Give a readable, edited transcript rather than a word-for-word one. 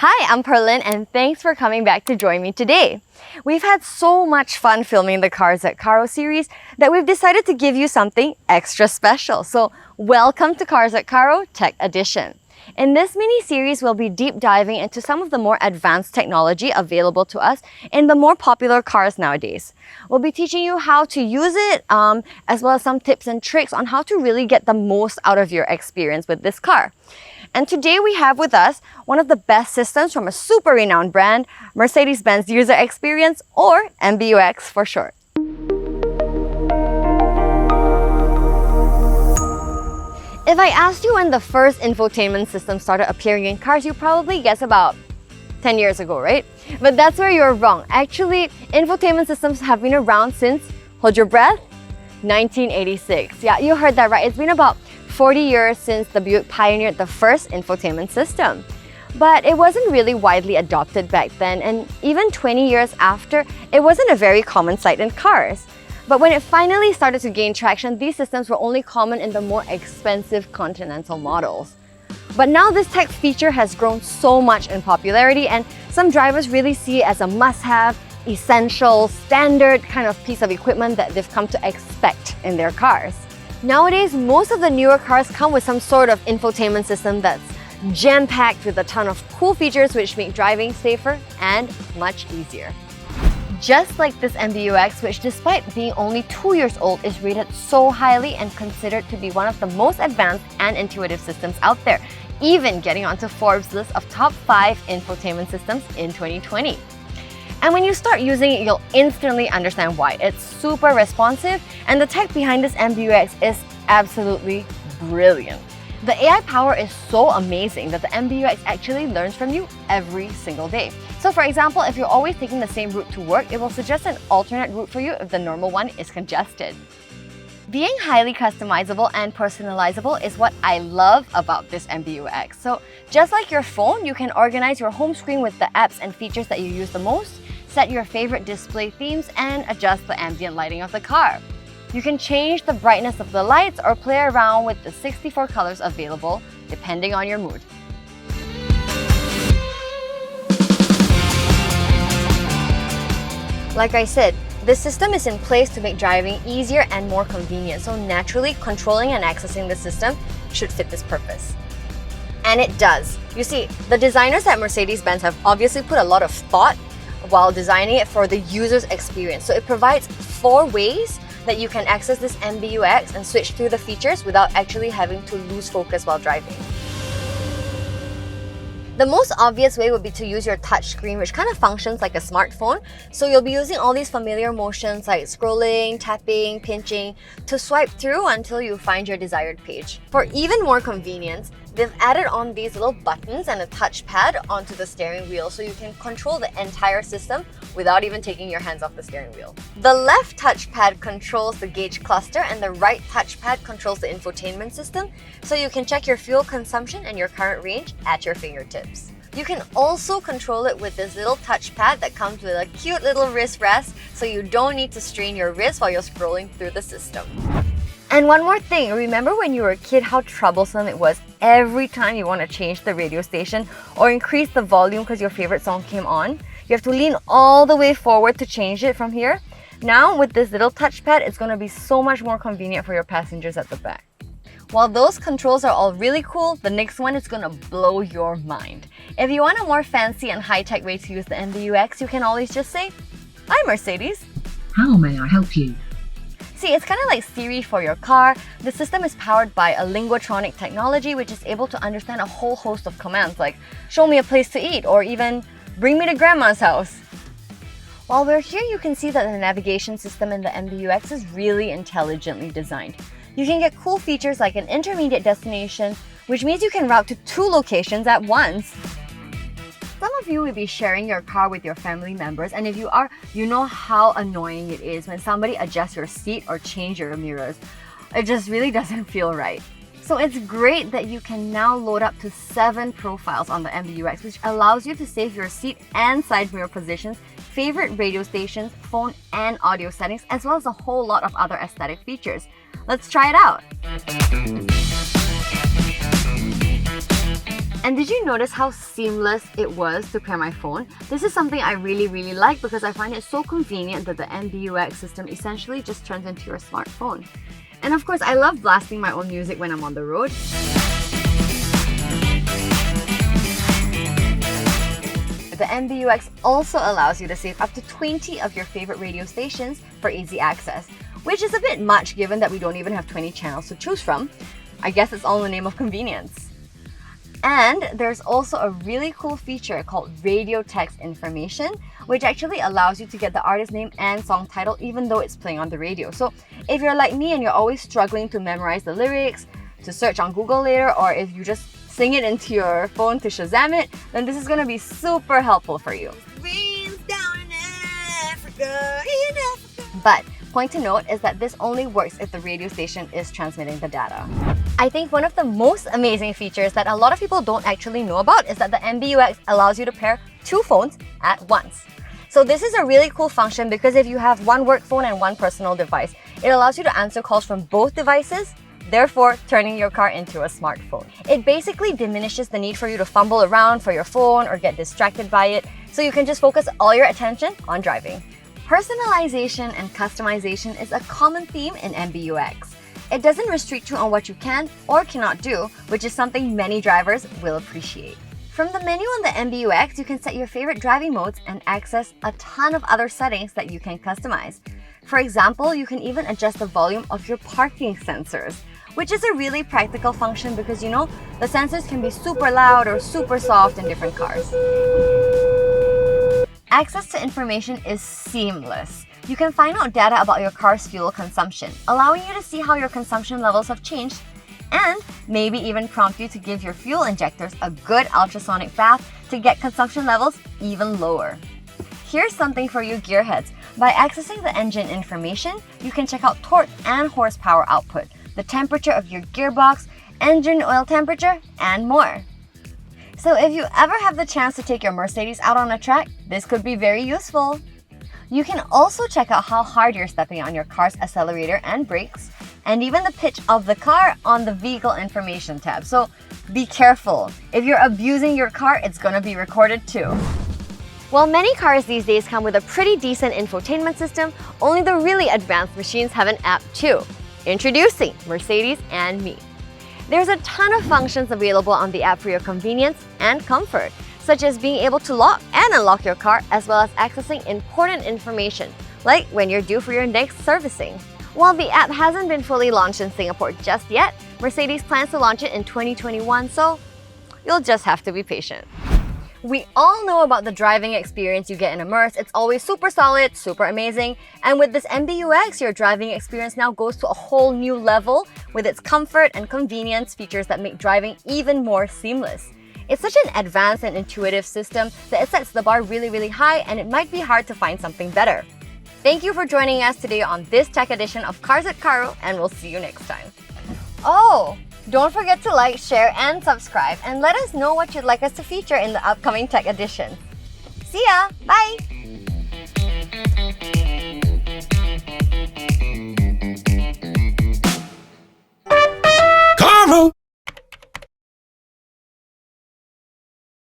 Hi, I'm Pearlyn and thanks for coming back to join me today. We've had so much fun filming the Cars at CARRO series that we've decided to give you something extra special. So welcome to Cars at CARRO Tech Edition. In this mini-series, we'll be deep diving into some of the more advanced technology available to us in the more popular cars nowadays. We'll be teaching you how to use it, as well as some tips and tricks on how to really get the most out of your experience with this car. And today we have with us one of the best systems from a super renowned brand, Mercedes-Benz User Experience, or MBUX for short. If I asked you when the first infotainment system started appearing in cars, you probably guess about 10 years ago, right? But that's where you're wrong. Actually, infotainment systems have been around since, hold your breath, 1986. Yeah, you heard that right. It's been about 40 years since the Buick pioneered the first infotainment system. But it wasn't really widely adopted back then, and even 20 years after, it wasn't a very common sight in cars. But when it finally started to gain traction, these systems were only common in the more expensive Continental models. But now this tech feature has grown so much in popularity, and some drivers really see it as a must-have, essential, standard kind of piece of equipment that they've come to expect in their cars. Nowadays, most of the newer cars come with some sort of infotainment system that's jam-packed with a ton of cool features which make driving safer and much easier. Just like this MBUX, which despite being only 2 years old, is rated so highly and considered to be one of the most advanced and intuitive systems out there, even getting onto Forbes' list of top 5 infotainment systems in 2020. And when you start using it, you'll instantly understand why. It's super responsive, and the tech behind this MBUX is absolutely brilliant. The AI power is so amazing that the MBUX actually learns from you every single day. So for example, if you're always taking the same route to work, it will suggest an alternate route for you if the normal one is congested. Being highly customizable and personalizable is what I love about this MBUX. So just like your phone, you can organize your home screen with the apps and features that you use the most, set your favorite display themes, and adjust the ambient lighting of the car. You can change the brightness of the lights or play around with the 64 colors available, depending on your mood. Like I said, this system is in place to make driving easier and more convenient, so naturally, controlling and accessing the system should fit this purpose. And it does. You see, the designers at Mercedes-Benz have obviously put a lot of thought while designing it for the user's experience. So it provides 4 ways that you can access this MBUX and switch through the features without actually having to lose focus while driving. The most obvious way would be to use your touch screen, which kind of functions like a smartphone. So you'll be using all these familiar motions like scrolling, tapping, pinching to swipe through until you find your desired page. For even more convenience, they've added on these little buttons and a touchpad onto the steering wheel so you can control the entire system without even taking your hands off the steering wheel. The left touchpad controls the gauge cluster and the right touchpad controls the infotainment system, so you can check your fuel consumption and your current range at your fingertips. You can also control it with this little touchpad that comes with a cute little wrist rest, so you don't need to strain your wrist while you're scrolling through the system. And one more thing, remember when you were a kid how troublesome it was every time you want to change the radio station or increase the volume because your favorite song came on? You have to lean all the way forward to change it from here. Now with this little touchpad, it's going to be so much more convenient for your passengers at the back. While those controls are all really cool, the next one is going to blow your mind. If you want a more fancy and high-tech way to use the MBUX, you can always just say, "Hi Mercedes. How may I help you?" See, it's kind of like Siri for your car. The system is powered by a linguatronic technology which is able to understand a whole host of commands like show me a place to eat or even bring me to grandma's house. While we're here, you can see that the navigation system in the MBUX is really intelligently designed. You can get cool features like an intermediate destination, which means you can route to 2 locations at once. Some of you will be sharing your car with your family members, and if you are, you know how annoying it is when somebody adjusts your seat or change your mirrors. It just really doesn't feel right. So it's great that you can now load up to 7 profiles on the MBUX, which allows you to save your seat and side mirror positions, favorite radio stations, phone and audio settings, as well as a whole lot of other aesthetic features. Let's try it out. And did you notice how seamless it was to pair my phone? This is something I really like because I find it so convenient that the MBUX system essentially just turns into your smartphone. And of course, I love blasting my own music when I'm on the road. The MBUX also allows you to save up to 20 of your favorite radio stations for easy access, which is a bit much given that we don't even have 20 channels to choose from. I guess it's all in the name of convenience. And there's also a really cool feature called radio text information, which actually allows you to get the artist name and song title even though it's playing on the radio. So if you're like me and you're always struggling to memorize the lyrics, to search on Google later, or if you just sing it into your phone to Shazam it, then this is going to be super helpful for you. But point to note is that this only works if the radio station is transmitting the data. I think one of the most amazing features that a lot of people don't actually know about is that the MBUX allows you to pair two phones at once. So this is a really cool function because if you have one work phone and one personal device, it allows you to answer calls from both devices, therefore turning your car into a smartphone. It basically diminishes the need for you to fumble around for your phone or get distracted by it, so you can just focus all your attention on driving. Personalization and customization is a common theme in MBUX. It doesn't restrict you on what you can or cannot do, which is something many drivers will appreciate. From the menu on the MBUX, you can set your favorite driving modes and access a ton of other settings that you can customize. For example, you can even adjust the volume of your parking sensors, which is a really practical function because the sensors can be super loud or super soft in different cars. Access to information is seamless. You can find out data about your car's fuel consumption, allowing you to see how your consumption levels have changed and maybe even prompt you to give your fuel injectors a good ultrasonic bath to get consumption levels even lower. Here's something for you gearheads. By accessing the engine information, you can check out torque and horsepower output, the temperature of your gearbox, engine oil temperature, and more. So if you ever have the chance to take your Mercedes out on a track, this could be very useful. You can also check out how hard you're stepping on your car's accelerator and brakes, and even the pitch of the car on the vehicle information tab. So be careful. If you're abusing your car, it's gonna be recorded too. While many cars these days come with a pretty decent infotainment system, only the really advanced machines have an app too. Introducing Mercedes and Me. There's a ton of functions available on the app for your convenience and comfort, such as being able to lock and unlock your car, as well as accessing important information, like when you're due for your next servicing. While the app hasn't been fully launched in Singapore just yet, Mercedes plans to launch it in 2021, so you'll just have to be patient. We all know about the driving experience you get in a Merc. It's always super solid, super amazing. And with this MBUX, your driving experience now goes to a whole new level with its comfort and convenience features that make driving even more seamless. It's such an advanced and intuitive system that it sets the bar really high, and it might be hard to find something better. Thank you for joining us today on this tech edition of Cars at Carro, and we'll see you next time. Oh! Don't forget to like, share, and subscribe, and let us know what you'd like us to feature in the upcoming tech edition. See ya! Bye!